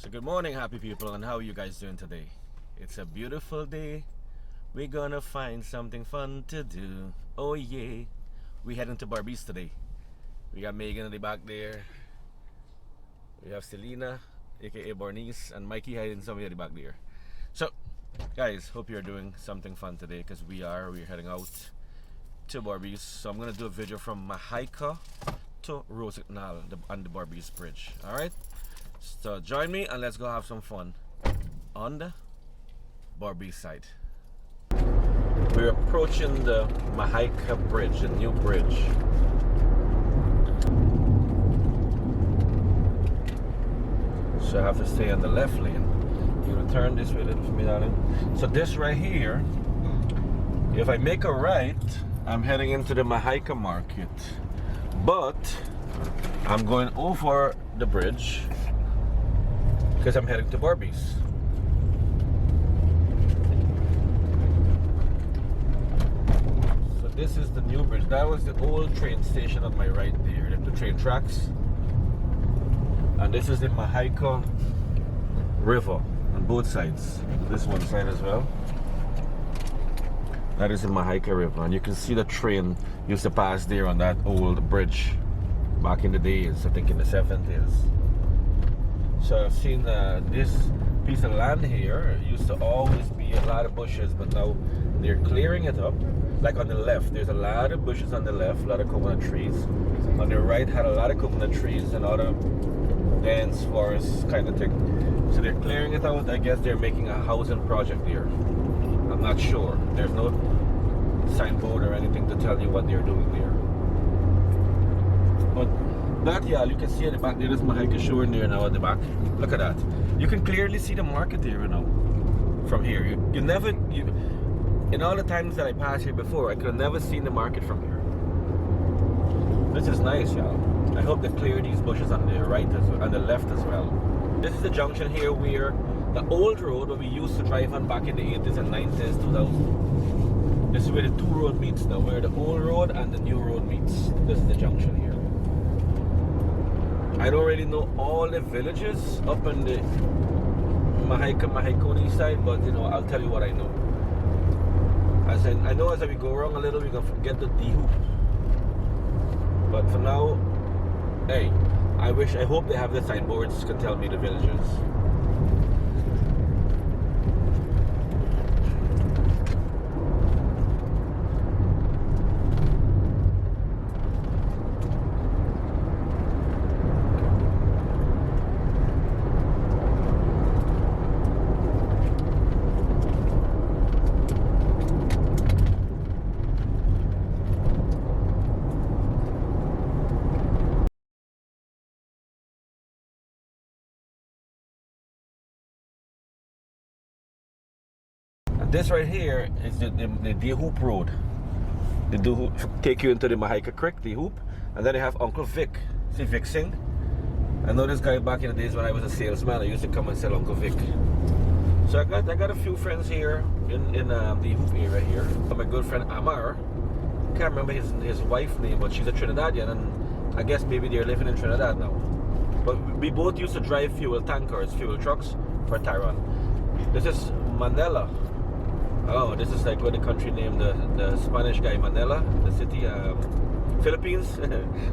So good morning, happy people, and how are you guys doing today? It's a beautiful day. We're gonna find something fun to do. Oh yeah. We heading to Barbies today. We got Megan in the back there. We have Selena, aka Bernice, and Mikey hiding somewhere in the back there. So guys, hope you're doing something fun today, because we're heading out to Barbies. So I'm gonna do a video from Mahaica to Rosignal on the Barbies Bridge. Alright? So join me and let's go have some fun on the Barbies side. We're approaching the Mahaica bridge, the new bridge. So I have to stay on the left lane. You will turn this way a little for me, darling. So this right here, if I make a right, I'm heading into the Mahaica market. But I'm going over the bridge because I'm heading to Barbies. So this is the new bridge. That was the old train station on my right there, the train tracks. And this is the Mahaica River on both sides. This one side as well. That is the Mahaica River, and you can see the train used to pass there on that old bridge back in the days, I think in the 70s. So I've seen this piece of land here. It used to always be a lot of bushes, but now they're clearing it up. Like on the left, there's a lot of bushes on the left, a lot of coconut trees. On the right had a lot of coconut trees and other dense forest kind of thing. So they're clearing it out. I guess they're making a housing project there. I'm not sure. There's no signboard or anything to tell you what they're doing there. But that, yeah, you can see at the back there, there's Mahaica shore in there now at the back. Look at that. You can clearly see the market there, you know, from here. You never, in all the times that I passed here before, I could have never seen the market from here. This is nice, y'all. I hope they clear these bushes on the right as well, on the left as well. This is the junction here where the old road where we used to drive on back in the 80s and 90s, 2000. This is where the two road meets now, where the old road and the new road meets. This is the junction here. I don't really know all the villages up on the Mahaicony side, but you know, I'll tell you what I know. As in, I know as we go wrong a little, we're gonna forget the D-hoop. But for now, hey, I hope they have the signboards that can tell me the villages. This right here is the D-Hoop Road. They do take you into the Mahaica Creek, the Hoop, and then they have Uncle Vic. See Vic Singh? I know this guy back in the days when I was a salesman. I used to come and sell Uncle Vic. So I got a few friends here in the Hoop area here. My good friend Amar, can't remember his wife's name, but she's a Trinidadian, and I guess maybe they're living in Trinidad now. But we both used to drive fuel tankers, fuel trucks for Tyrone. This is Manila. Oh, this is like what the country named the Spanish guy, Manila, the city, Philippines.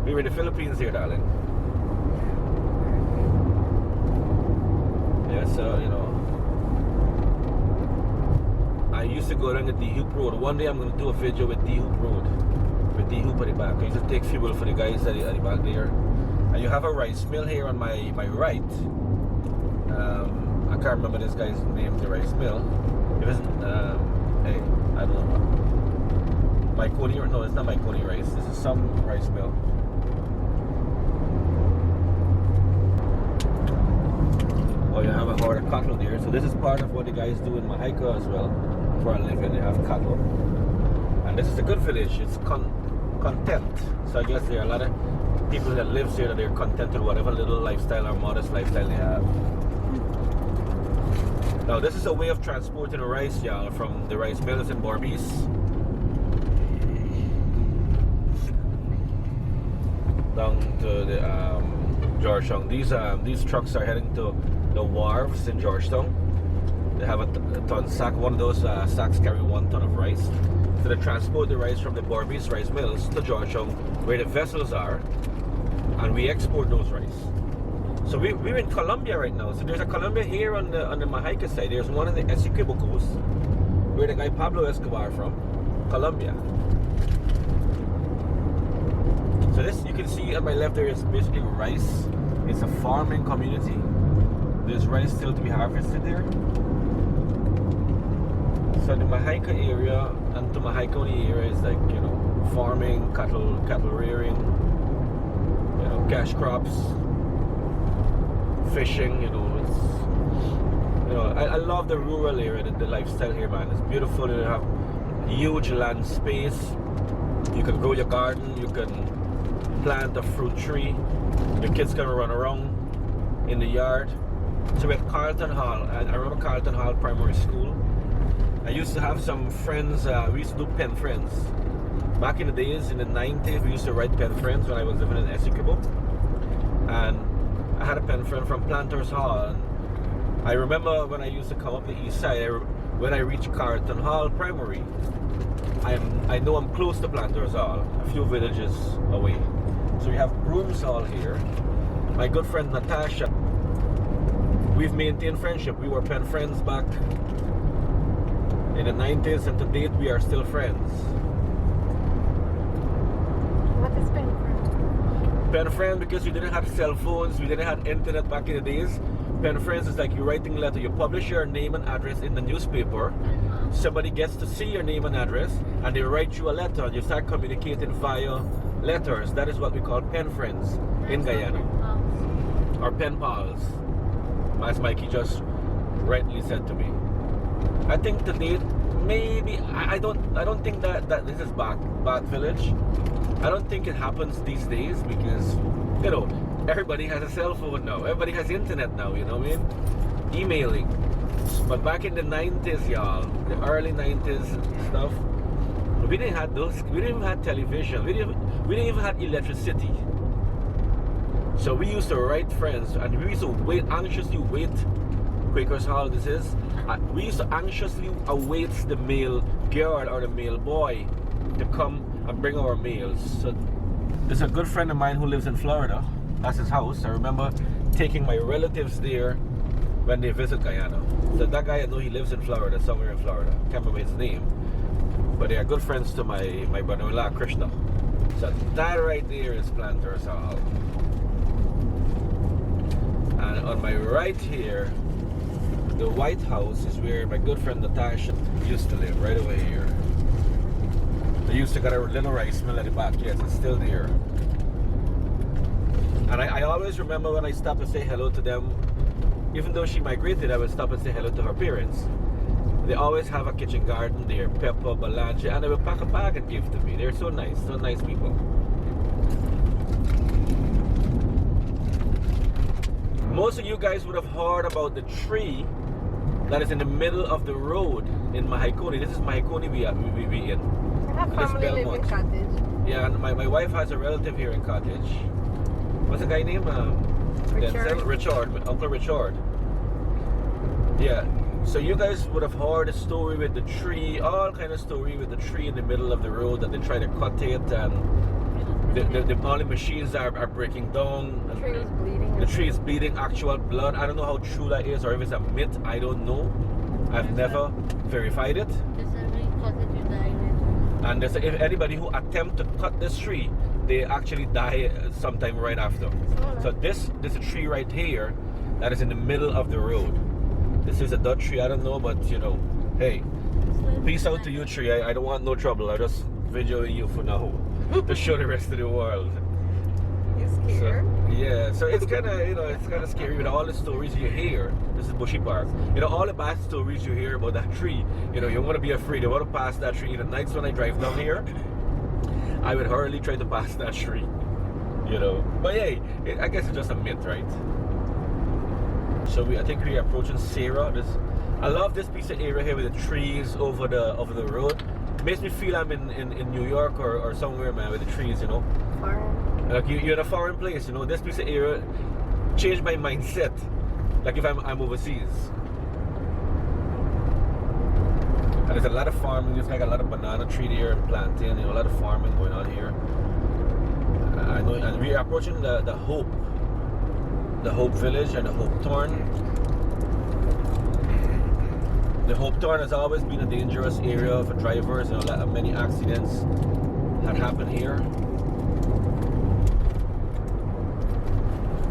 We were in the Philippines here, darling. Yeah, so, you know, I used to go down the D-Hoop Road. One day I'm going to do a video with D-Hoop Road, with D-Hoop at the back. I used to take fuel for the guys at the back there. And you have a rice mill here on my right. I can't remember this guy's name, the rice mill. It was, hey, I don't know. Mahaicony, no, it's not Mahaicony rice. This is some rice mill. Oh, you have a herd of cattle there. So this is part of what the guys do in Mahaica as well. For a living, they have cattle. And this is a good village. It's content. So I guess there are a lot of people that live here that they're content with whatever little lifestyle or modest lifestyle they have. Now this is a way of transporting rice, y'all, from the rice mills in Barbies down to the Georgetown. These trucks are heading to the wharves in Georgetown. They have a ton sack. One of those sacks carry 1 ton of rice. So they transport the rice from the Barbies rice mills to Georgetown, where the vessels are, and we export those rice. So we're in Colombia right now. So there's a Colombia here on the Mahaica side. There's one on the Essequibo coast, where the guy Pablo Escobar from, Colombia. So this, you can see on my left there is basically rice. It's a farming community. There's rice still to be harvested there. So the Mahaica area and the Mahaicony area is like, you know, farming, cattle rearing, you know, cash crops, fishing, you know. It's, you know, I love the rural area, the lifestyle here, man. It's beautiful. You have huge land space. You can grow your garden. You can plant a fruit tree. Your kids can run around in the yard. So we have Carlton Hall. I remember Carlton Hall Primary School. I used to have some friends, we used to do pen friends. Back in the days, in the 90s, we used to write pen friends when I was living in Essequibo. And I had a pen friend from Planters Hall. And I remember when I used to come up the east side, when I reached Carlton Hall Primary, I know I'm close to Planters Hall, a few villages away. So we have Brooms Hall here. My good friend Natasha, we've maintained friendship. We were pen friends back in the 90s, and to date we are still friends. What is pen friend? Pen friend because we didn't have cell phones, we didn't have internet back in the days. Pen friends is like you writing a letter, you publish your name and address in the newspaper. Somebody gets to see your name and address, and they write you a letter, and you start communicating via letters. That is what we call pen friends in Guyana, or pen pals, as Mikey just rightly said to me. I think to date, maybe I don't think that this is bad village. I don't think it happens these days because, you know, everybody has a cell phone now. Everybody has internet now, you know what I mean? Emailing. But back in the 90s, y'all, the early 90s stuff, we didn't have those. We didn't even have television. We didn't even have electricity. So we used to write friends, and we used to anxiously wait. Quakers Hall, this is. We used to anxiously await the mail girl or the mail boy to come and bring our mails. So there's a good friend of mine who lives in Florida. That's his house. I remember taking my relatives there when they visit Guyana. So that guy, I know he lives in Florida, somewhere in Florida. Can't remember his name. But they are good friends to my brother-in-law, Krishna. So that right there is Planters Hall. And on my right here, the White House is where my good friend Natasha used to live, right over here. They used to get a little rice mill at the back. Yes, it's still there. And I always remember when I stopped to say hello to them, even though she migrated, I would stop and say hello to her parents. They always have a kitchen garden there, pepper, balanche, and they would pack a bag and give to me. They're so nice people. Most of you guys would have heard about the tree that is in the middle of the road in Mahaicony. This is Mahaicony we in. I have family live in Cottage. Yeah, and my wife has a relative here in Cottage. What's the guy name? Richard, Uncle Richard. Yeah, so you guys would have heard a story with the tree, all kind of story with the tree in the middle of the road that they try to cut it, and all the machines are breaking down. The tree is bleeding. The tree is bleeding, actual blood. I don't know how true that is, or if it's a myth. I don't know. I've never verified it. And if anybody who attempt to cut this tree, they actually die sometime right after. So this is a tree right here that is in the middle of the road. This is a dud tree. I don't know, but you know, hey, peace out to you, tree. I don't want no trouble. I just videoing you for now to show the rest of the world. You scared? So, yeah, so it's kind of, you know, it's kind of scary with all the stories you hear. This is Bushy Park. You know, all the bad stories you hear about that tree, you know, you want to be afraid. You want to pass that tree. The nights when I drive down here, I would hurriedly try to pass that tree, you know. But hey, I guess it's just a myth, right? So I think we're approaching Sarah. I love this piece of area here with the trees over the road. It makes me feel I'm in New York or somewhere, man, with the trees, you know. Foreign. Like you're in a foreign place, you know. This piece of area, change my mindset. Like if I'm overseas. And there's a lot of farming. There's like a lot of banana tree there and plantain. You know, a lot of farming going on here. I know, and we're approaching the Hope Village and the Hope Thorn. The Hope Thorn has always been a dangerous area for drivers. You know, many accidents have happened here.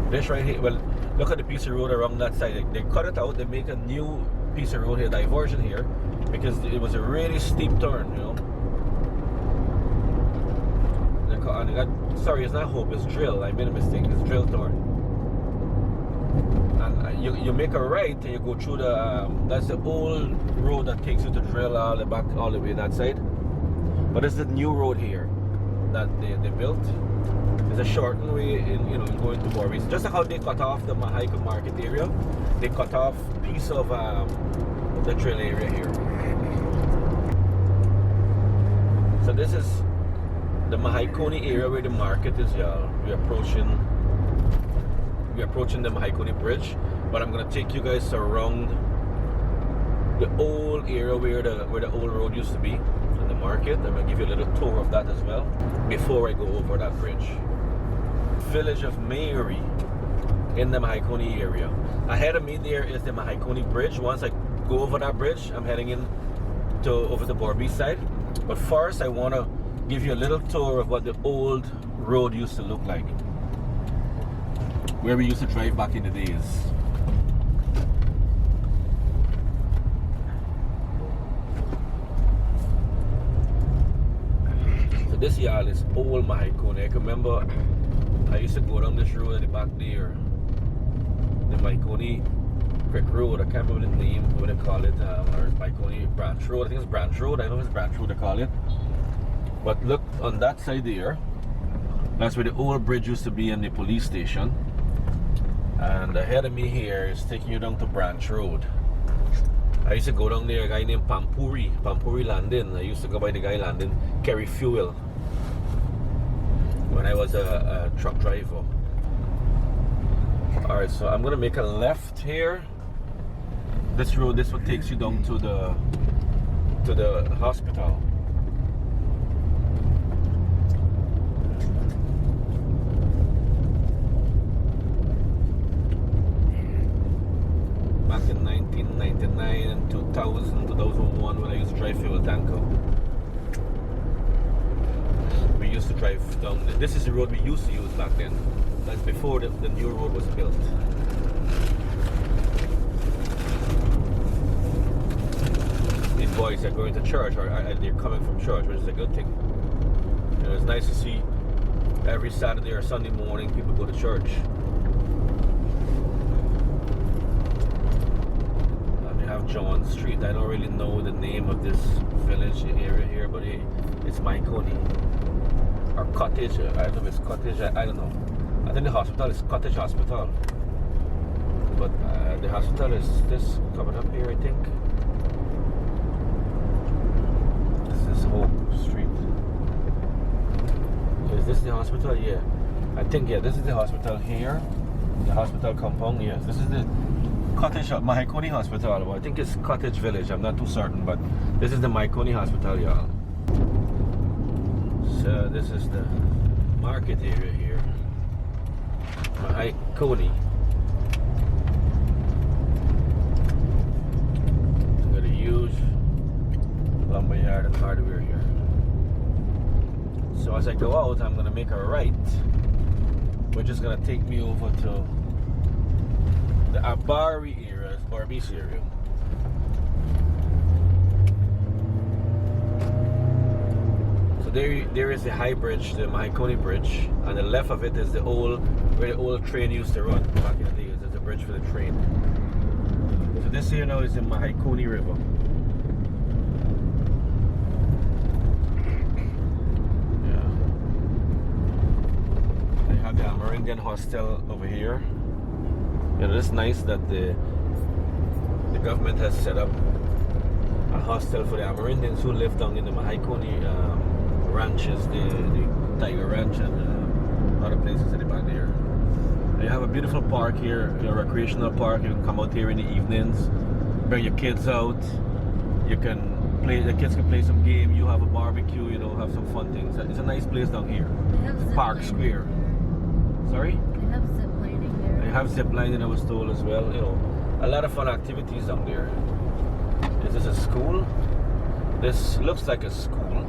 This right here, well, look at the piece of road around that side. They cut it out. They make a new piece of road here, diversion here, because it was a really steep turn. You know. Sorry, it's not Hope, it's Drill. I made a mistake. It's Drill Thorn. And you make a right and you go through the that's the old road that takes you to Drill all the way that side. But it's the new road here that they built. It's a shortened way in going to Barbados. Just like how they cut off the Mahaica market area, they cut off a piece of the Drill area here. So this is the Mahaicony area where the market is, y'all. We're approaching the Mahaicony bridge, but I'm gonna take you guys around the old area where the old road used to be in the market. I'm gonna give you a little tour of that as well before I go over that bridge. Village of Abary in the Mahaicony area. Ahead of me there is the Mahaicony bridge. Once I go over that bridge, I'm heading in over the Barbados side. But first I wanna give you a little tour of what the old road used to look like, where we used to drive back in the days. So this y'all is old Mahaicony. I can remember I used to go down this road at the back there, the Mahaicony Creek Road. I can't remember the name, what they call it, or it's Mahaicony Branch Road. I think it's Branch Road. I know it's Branch Road they call it. But look on that side there, that's where the old bridge used to be and the police station. And ahead of me here is taking you down to Branch Road. I used to go down there, a guy named Pampuri Landing. I used to go by the guy Landing, carry fuel when I was a truck driver. Alright, so I'm gonna make a left here. This road, this one takes you down to the hospital. Back in 1999 and 2000, 2001 when I used to drive fuel tanker. We used to drive down, this is the road we used to use back then. That's before the new road was built. These boys are going to church, or they're coming from church, which is a good thing. You know, it's nice to see every Saturday or Sunday morning people go to church. John Street. I don't really know the name of this village area here, but it's Mahaicony or Cottage. I don't know if it's Cottage. I don't know. I think the hospital is Cottage Hospital, but the hospital is this coming up here, I think. This is Hope Street. Is this the hospital? Yeah, I think this is the hospital here. The hospital compound. Yes, this is the Cottage Mahaicony Hospital. Well, I think it's Cottage Village. I'm not too certain, but this is the Mahaicony Hospital, y'all. So this is the market area here, Mahaicony. Got a huge lumberyard and hardware here. So as I go out, I'm gonna make a right, which is gonna take me over to the Abary area, Barbados area. So there is the high bridge, the Mahaicony bridge, and the left of it is the old, where the old train used to run back in the days. There's a bridge for the train. So this here now is the Mahaicony River. Yeah. They have the Amerindian hostel over here. You know, it's nice that the government has set up a hostel for the Amerindians who live down in the Mahaicony ranches, the Tiger Ranch and other places in the back there. They have a beautiful park here, a recreational park. You can come out here in the evenings, bring your kids out. You can play, the kids can play some game. You have a barbecue, you know, have some fun things. It's a nice place down here. Park Square. Sorry? They have zip lining there. They have zip lining, I was told, as well. You know, a lot of fun activities down there. Is this a school? This looks like a school.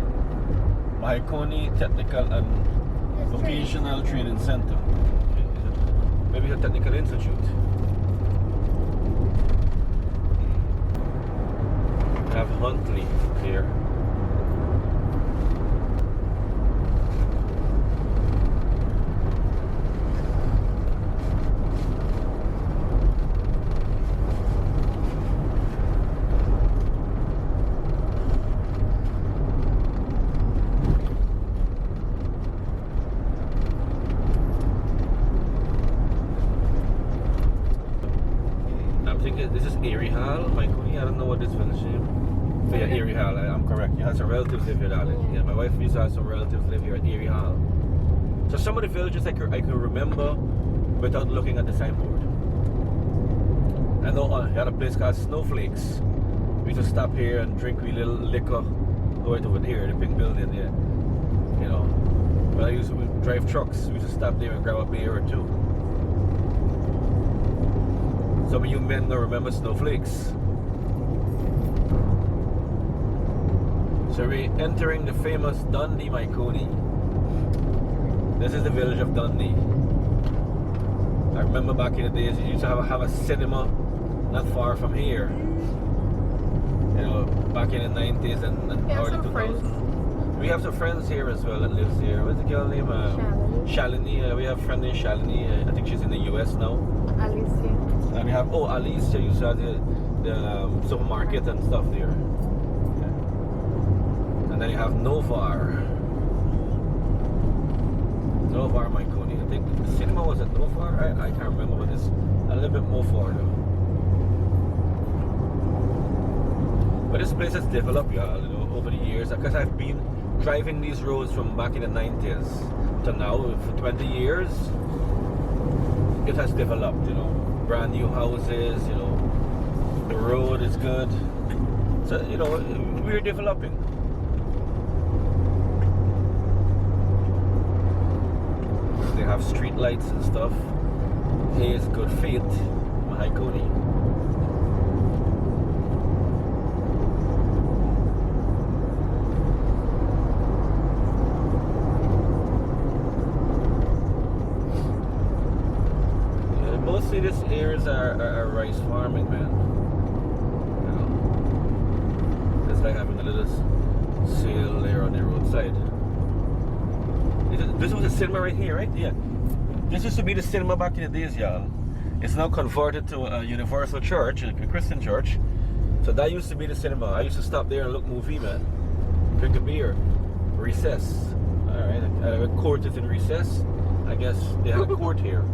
Mahaicony Technical and Vocational Training Center. Okay. Maybe a technical institute. We have Huntley here. This is Abary, Mahaicony. I don't know what this village name. But yeah, Abary. I'm correct. You have some relatives live here, darling. Yeah, my wife used to have some relatives live here at Abary. So some of the villages I can remember without looking at the signboard. I know I had a place called Snowflakes. We used to stop here and drink a little liquor. Go right over there, the big building there. You know, when I used to drive trucks, we used to stop there and grab a beer or two. Some of you men don't remember Snowflakes. So we're entering the famous Dundee, Mahaicony. This is the village of Dundee. I remember back in the days, you used to have a cinema not far from here. You know, back in the 90s and early 2000s. We have some friends here as well that lives here. What's the girl name? Shalini. We have a friend named Shalini. I think she's in the US now. Alicia. And we have, Alicia used to have the supermarket and stuff there. Okay. And then you have Novar. Novar, Mahaicony. I think the cinema was at Novar. I can't remember, but it's a little bit more far now. But this place has developed, y'all, you know, over the years. Because I've been driving these roads from back in the 90s to now for 20 years. It has developed, you know. Brand new houses, you know, the road is good. So, you know, we're developing. They have street lights and stuff. Here's Good Faith, Mahaicony. Mostly these areas are rice farming, man. You know, it's like having a little sale there on the roadside. This was a cinema right here, right? Yeah. This used to be the cinema back in the days, y'all. It's now converted to a universal church, a Christian church. So that used to be the cinema. I used to stop there and look movie, man. Drink a beer. Recess. Alright, a court is in recess. I guess they have a court here.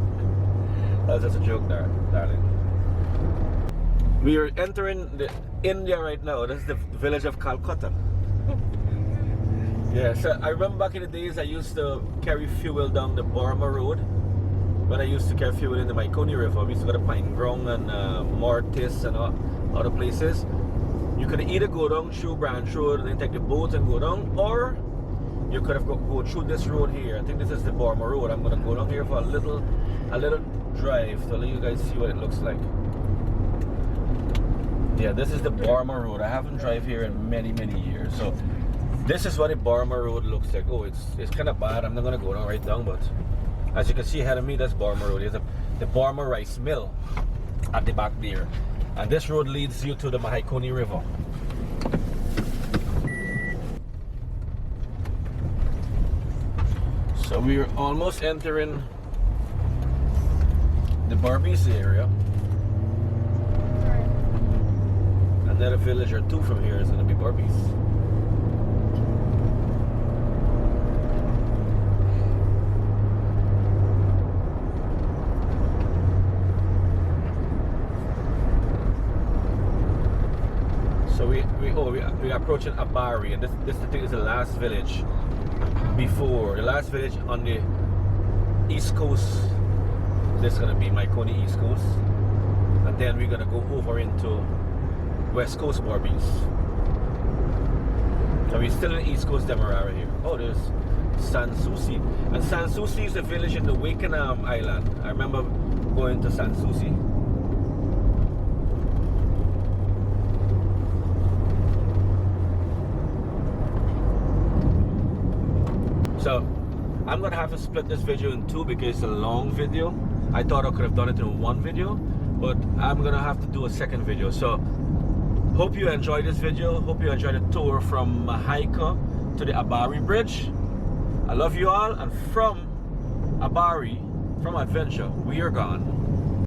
That's just a joke there, darling. We are entering India right now. This is the village of Calcutta. Yeah, so I remember back in the days I used to carry fuel down the Burma Road. When I used to carry fuel in the Mahaicony River, we used to go to Pine Grong and Mortis and other places. You could either go down through Branch Road and then take the boat and go down, or you could have go through this road here. I think this is the Burma Road. I'm gonna go down here for a little drive to let you guys see what it looks like. Yeah, this is the Burma Road. I haven't drive here in many years. So this is what the Burma Road looks like. Oh, it's kind of bad. I'm not gonna go down right down, but as you can see ahead of me, that's Burma Road. There's the Burma rice mill at the back there, and this road leads you to the Mahaicony River. So we're almost entering the Barbies area. Another village or two from here is going to be Barbies. So we're approaching Abary, and this I think is the last village before the last village on the east coast This is gonna be Mahaicony East Coast, and then we're gonna go over into West Coast Barbies. So we're still in East Coast Demerara here. Oh, there's San Souci, and San Souci is a village in the Wakenham Island. I remember going to San Souci. So I'm gonna have to split this video in two because it's a long video. I thought I could have done it in one video, but I'm gonna have to do a second video. So hope you enjoyed this video. Hope you enjoyed the tour from Mahaica to the Abary Bridge. I love you all, and from Abary, from Adventure, we are gone.